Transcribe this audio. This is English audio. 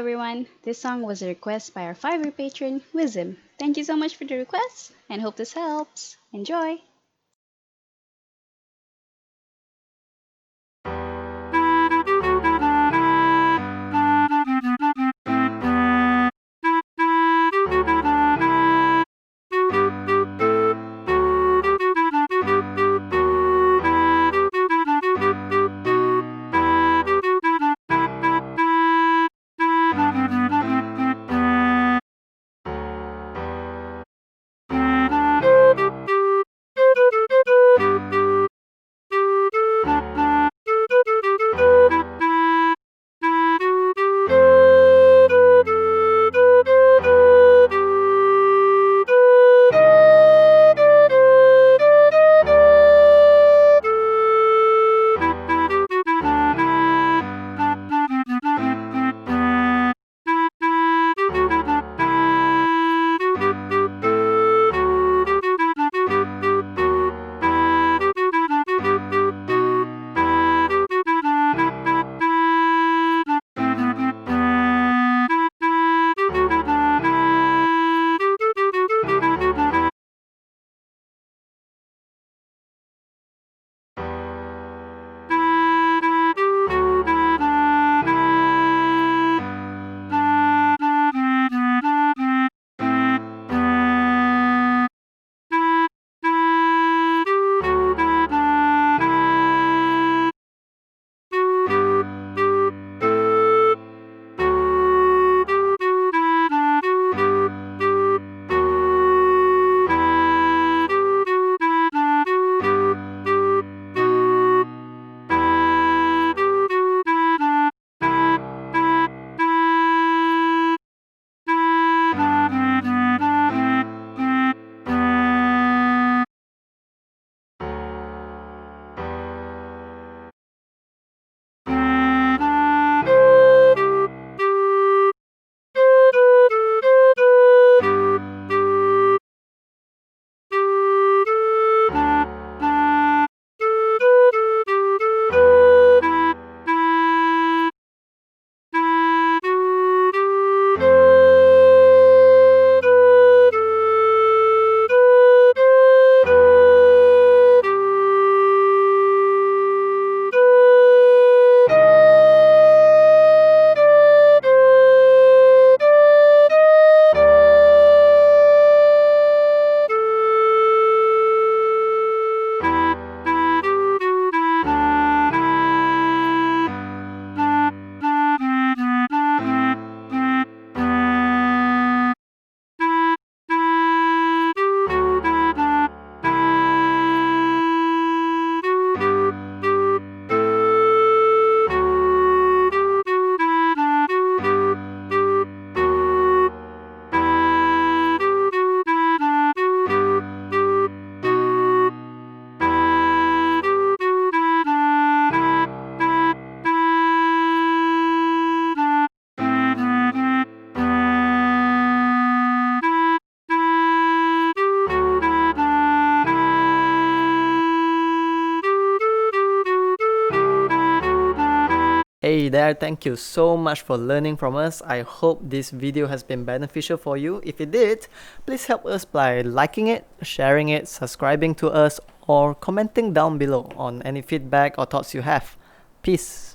everyone. This song was a request by our Fiverr patron, Wisdom. Thank you so much for the request and hope this helps. Enjoy! Hey there, thank you so much for learning from us. I hope this video has been beneficial for you. If it did, please help us by liking it, sharing it, subscribing to us, or commenting down below on any feedback or thoughts you have. Peace.